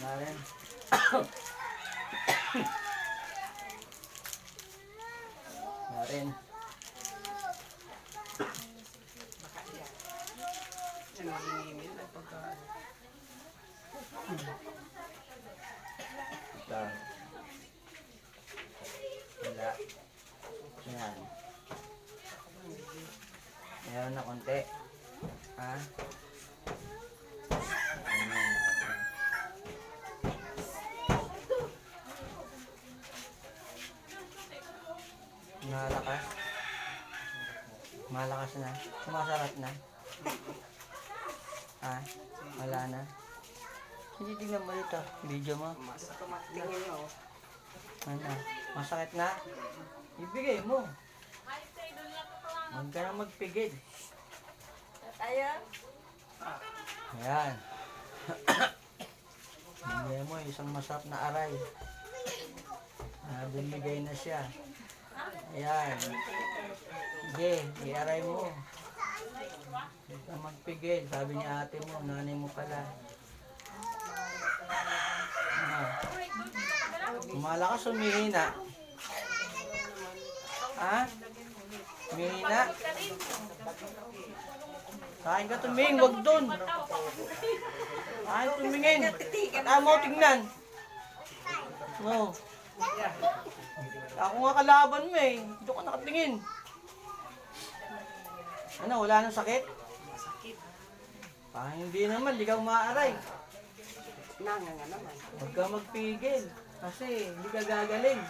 Narin. Narin. Yan ang hinihimin at pagka... Ito. Wala. Yan. Meron na konti. Ha? Ayan. Malakas. Malakas na. Sumasarap na. Ha? Wala na. Hindi tingnan mo dito. Video mo. Tingnan nyo. Ano? Masakit na? Ibigay mo. Huwag ka na magpigil. Ayan. Ayan. Bigay mo isang masarap na aray. Bumigay na siya. Ayan. Sige, i-aray mo. Huwag ka magpigil. Sabi ni ate mo, nanay mo pala. Malakas o humihina? Ha? Humihina? Kain ka tumingin, wag dun. Kain tumingin. Mo tingnan. No. Ako nga kalaban mo eh. Dito ka nakatingin. Ano, wala nang sakit? Hindi naman, di ka umaaray. Nanganga naman. Huwag ka magpigil. Kasi hindi ka gagaling.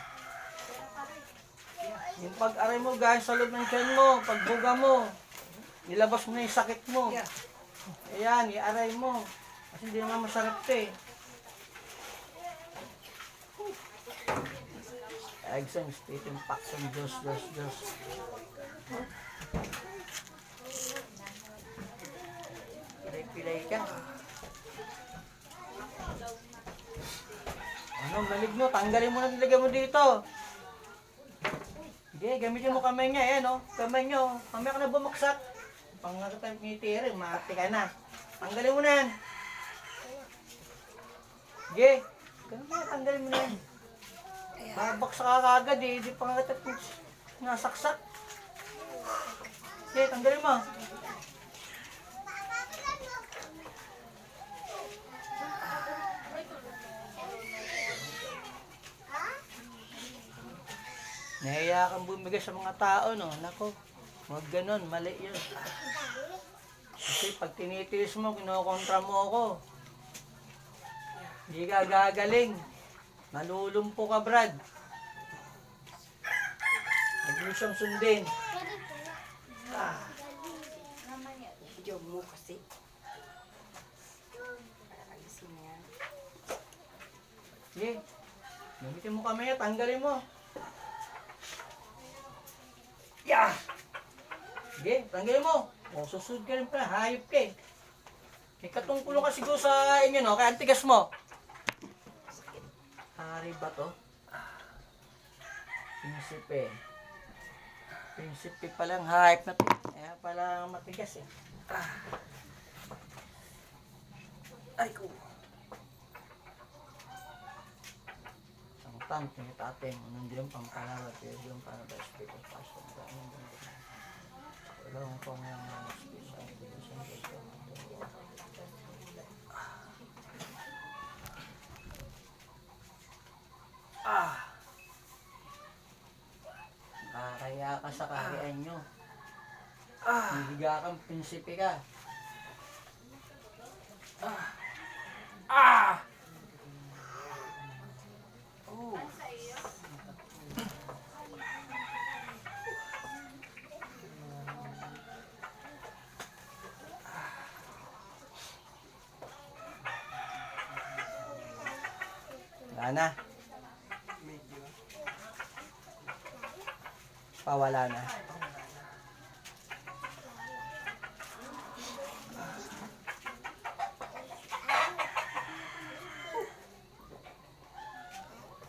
Yung pag-aray mo, guys, sa loob ng tiyan mo, pagbuga mo, nilabas mo na yung sakit mo. Ayan, i-aray mo. Kasi hindi naman masarap ito eh. Eggs and spit and packs and Diyos. Pilay-pilay ka. Ano, malig mo, tanggalin mo na nilagay mo dito. Sige, gamitin mo kamay niya, ayan o. Kamay niyo, kamay ka na bumaksak. Pangakatang ngitiri, maarte ka na. Tanggalin mo na yan. Sige, tanggalin mo na yan. Babaksak ka kagad eh, di pangakatang nasaksak. Sige, tanggalin mo. Nahiya kang bumigay sa mga tao, no? Nako, huwag ganun, mali yun. Kasi pag tinitiis mo, kinokontra mo ako. Hindi ka gagaling. Malulumpo ka, Brad. Huwag mo siyang sundin. Job mo kasi. Alisin mo yan. Sige, gamitin mo kami, tanggalin mo. Yeah! Sige, tanggalin mo. O, susud ka rin pa, hayop ka eh. May katungkulo ka siguro sa inyo, no? Kaya antigas mo. Hari ba to? Prinsipe. Prinsipe palang hayop na to. Kaya pala matigas eh. Ay ko. Ang tank ni tateng, nandiyan pang pangalawa, pero yung para ba speaker passion. Wala akong pangalang speaker. Kaya ka sa kaharian nyo. Hihiga kang prinsipe ka. Oh. Wala na. Medyo. Pawala na.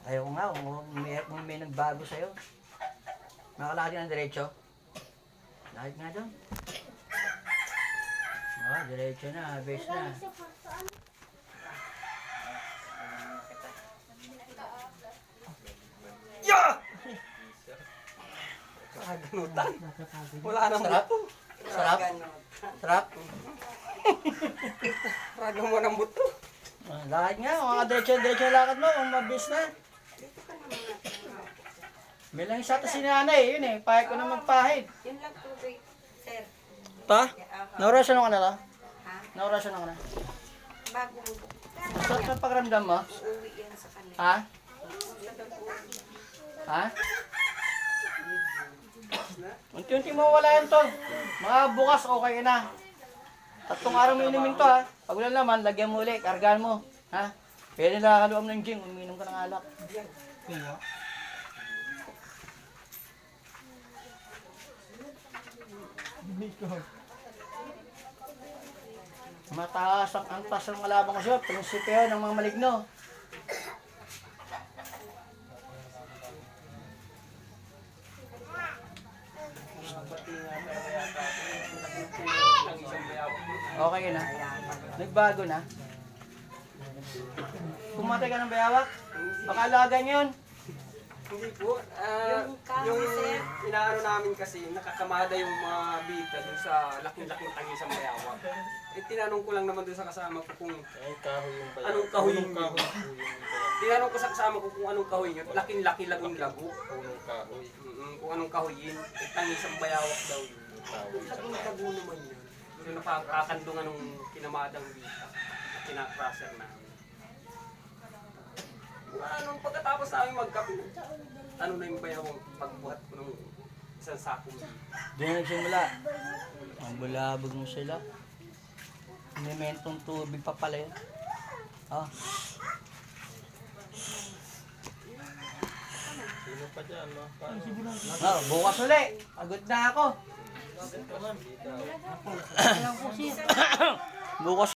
Ayaw ko nga, kung may nagbago sa'yo. Nakalakad ka ng diretso. Lakad nga doon. Diretso na, base na. Ganutan. Wala nang Sarap? buto. Sarap? Ganun. Sarap? Raga mo ng buto. Lakad nga, mga diretso-diretso lakad mo, kung mabilis na. Dito ka naman natin. May lang isa si nanay, yun eh. Pahit ko na magpahid. Yun lang tubig, sir. Ta? Naurasyon ka na to? Ha? Naurasyon ka na? Bago Sarap ng pakiramdam mo? uuwi yan sa kanila. Ha? Sa doon uuwi. Ha? Unti-unti mawala yan to. Mga bukas okay na. 3 araw mo inumin to ha. Pag wala naman, lagyan mo ulit, kargaan mo. Ha? Pwede nakakaluam ng gym, uminom ka ng alak. Mataas ang antas ng malabang ko siya, prinsipyo ng mga maligno. Okay na. Nagbago na. Pumatay ka ng bayawak? Baka alaga niyo yun. Hindi po. Yung kahoy, Yung sir. inaano namin kasi, nakakamada yung mga bita dun sa laking-laking tangisang bayawak. Eh, tinanong ko lang naman dun sa kasama ko kung anong kahoy yun. Tinanong ko sa kasama ko kung anong kahoy yun. Laking-laki lagun-lago. Kung anong kahoy yun. Eh, tangisang bayawak daw yun. Lagun-lago naman yun. So, nakakandungan nung kinamadang bita. Kinakrasher namin. Anong pagkatapos namin magkape, ano na yung bayawang pagbuhat ko ng isang sakong bita. Doon nagsimula. Ang bulabog mo sila. Elementong tubig pa pala yun. Ah. Ah, bukas uli. Pagod na ako. Bukas